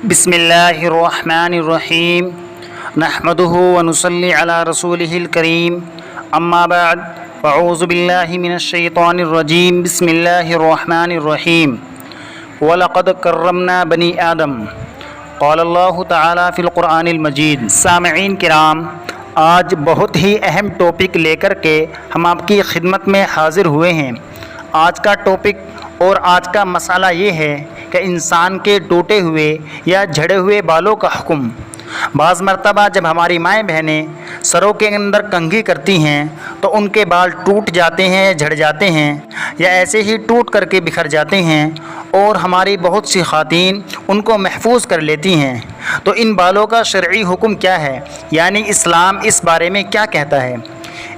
بسم اللہ الرحمن الرحیم نحمده ونصلی علی رسولہ الکریم اما بعد فاعوذ باللہ من الشیطان الرجیم بسم اللہ الرحمن الرحیم وَلَقَدْ كَرَّمْنَا بَنِي آدم قال اللہ تعالی فی القرآن المجید۔ سامعین کرام، آج بہت ہی اہم ٹاپک لے کر کے ہم آپ کی خدمت میں حاضر ہوئے ہیں۔ آج کا ٹاپک اور آج کا مسئلہ یہ ہے کہ انسان کے ٹوٹے ہوئے یا جھڑے ہوئے بالوں کا حکم۔ بعض مرتبہ جب ہماری مائیں بہنیں سروں کے اندر کنگھی کرتی ہیں تو ان کے بال ٹوٹ جاتے ہیں، جھڑ جاتے ہیں یا ایسے ہی ٹوٹ کر کے بکھر جاتے ہیں، اور ہماری بہت سی خواتین ان کو محفوظ کر لیتی ہیں۔ تو ان بالوں کا شرعی حکم کیا ہے، یعنی اسلام اس بارے میں کیا کہتا ہے؟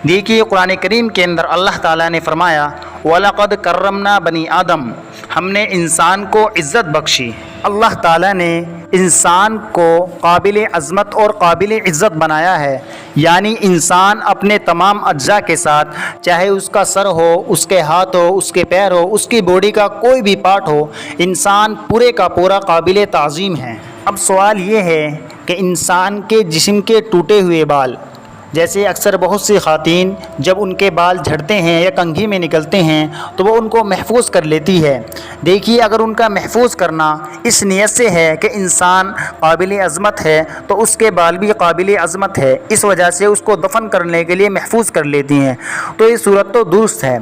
دیکھیے، قرآن کریم کے اندر اللہ تعالیٰ نے فرمایا وَلَقَدْ كَرَّمْنَا بَنِي آدم، ہم نے انسان کو عزت بخشی۔ اللہ تعالیٰ نے انسان کو قابل عظمت اور قابل عزت بنایا ہے، یعنی انسان اپنے تمام اجزاء کے ساتھ، چاہے اس کا سر ہو، اس کے ہاتھ ہو، اس کے پیر ہو، اس کی باڈی کا کوئی بھی پارٹ ہو، انسان پورے کا پورا قابل تعظیم ہے۔ اب سوال یہ ہے کہ انسان کے جسم کے ٹوٹے ہوئے بال، جیسے اکثر بہت سی خواتین جب ان کے بال جھڑتے ہیں یا کنگھی میں نکلتے ہیں تو وہ ان کو محفوظ کر لیتی ہے۔ دیکھیے، اگر ان کا محفوظ کرنا اس نیت سے ہے کہ انسان قابل عظمت ہے تو اس کے بال بھی قابل عظمت ہے، اس وجہ سے اس کو دفن کرنے کے لیے محفوظ کر لیتی ہیں، تو یہ صورت تو درست ہے۔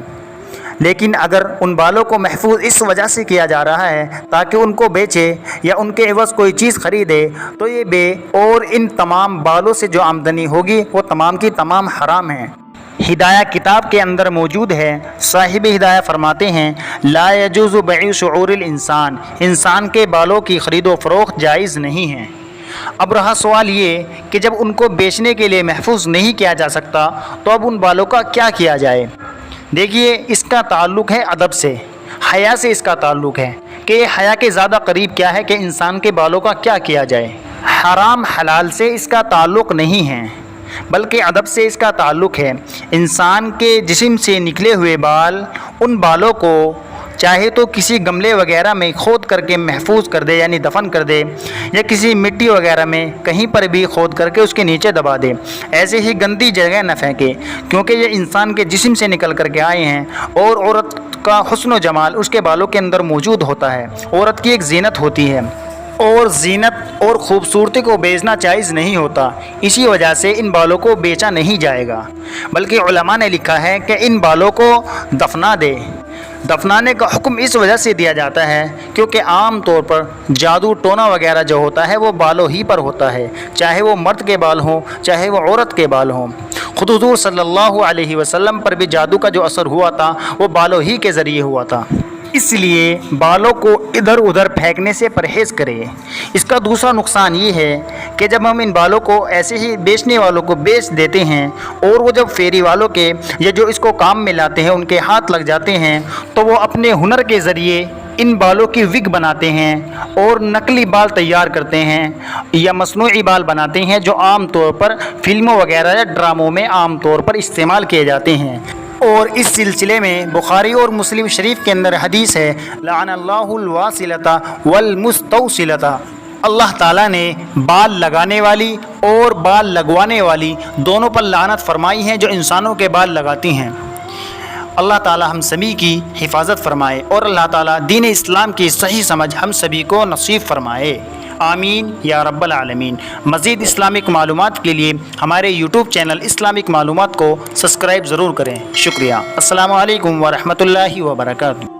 لیکن اگر ان بالوں کو محفوظ اس وجہ سے کیا جا رہا ہے تاکہ ان کو بیچے یا ان کے عوض کوئی چیز خریدے، تو یہ بے اور ان تمام بالوں سے جو آمدنی ہوگی وہ تمام کی تمام حرام ہیں۔ ہدایہ کتاب کے اندر موجود ہے، صاحب ہدایہ فرماتے ہیں لا یجوز بیع شعور الانسان، انسان کے بالوں کی خرید و فروخت جائز نہیں ہے۔ اب رہا سوال یہ کہ جب ان کو بیچنے کے لیے محفوظ نہیں کیا جا سکتا تو اب ان بالوں کا کیا کیا جائے؟ دیکھیے، اس کا تعلق ہے ادب سے، حیا سے اس کا تعلق ہے کہ حیا کے زیادہ قریب کیا ہے کہ انسان کے بالوں کا کیا کیا جائے۔ حرام حلال سے اس کا تعلق نہیں ہے بلکہ ادب سے اس کا تعلق ہے۔ انسان کے جسم سے نکلے ہوئے بال، ان بالوں کو چاہے تو کسی گملے وغیرہ میں کھود کر کے محفوظ کر دے، یعنی دفن کر دے، یا کسی مٹی وغیرہ میں کہیں پر بھی کھود کر کے اس کے نیچے دبا دے، ایسے ہی گندی جگہ نہ پھینکے، کیونکہ یہ انسان کے جسم سے نکل کر کے آئے ہیں، اور عورت کا حسن و جمال اس کے بالوں کے اندر موجود ہوتا ہے، عورت کی ایک زینت ہوتی ہے، اور زینت اور خوبصورتی کو بیچنا جائز نہیں ہوتا، اسی وجہ سے ان بالوں کو بیچا نہیں جائے گا، بلکہ علماء نے لکھا ہے کہ ان بالوں کو دفنا دے۔ دفنانے کا حکم اس وجہ سے دیا جاتا ہے کیونکہ عام طور پر جادو ٹونا وغیرہ جو ہوتا ہے وہ بالوں ہی پر ہوتا ہے، چاہے وہ مرد کے بال ہوں چاہے وہ عورت کے بال ہوں۔ خود حضور صلی اللہ علیہ وسلم پر بھی جادو کا جو اثر ہوا تھا وہ بالوں ہی کے ذریعے ہوا تھا، اس لیے بالوں کو ادھر ادھر پھینکنے سے پرہیز کرے۔ اس کا دوسرا نقصان یہ ہے کہ جب ہم ان بالوں کو ایسے ہی بیچنے والوں کو بیچ دیتے ہیں اور وہ جب فیری والوں کے یا جو اس کو کام میں لاتے ہیں ان کے ہاتھ لگ جاتے ہیں تو وہ اپنے ہنر کے ذریعے ان بالوں کی وگ بناتے ہیں اور نقلی بال تیار کرتے ہیں یا مصنوعی بال بناتے ہیں جو عام طور پر فلموں وغیرہ یا ڈراموں میں عام طور پر استعمال کیے جاتے ہیں۔ اور اس سلسلے میں بخاری اور مسلم شریف کے اندر حدیث ہے لعن اللہ الواصلۃ والمستوصلۃ، اللہ تعالیٰ نے بال لگانے والی اور بال لگوانے والی دونوں پر لعنت فرمائی ہے جو انسانوں کے بال لگاتی ہیں۔ اللہ تعالیٰ ہم سبھی کی حفاظت فرمائے اور اللہ تعالیٰ دین اسلام کی صحیح سمجھ ہم سبھی کو نصیب فرمائے، آمین یا رب العالمین۔ مزید اسلامک معلومات کے لیے ہمارے یوٹیوب چینل اسلامک معلومات کو سبسکرائب ضرور کریں۔ شکریہ۔ السلام علیکم ورحمۃ اللہ وبرکاتہ۔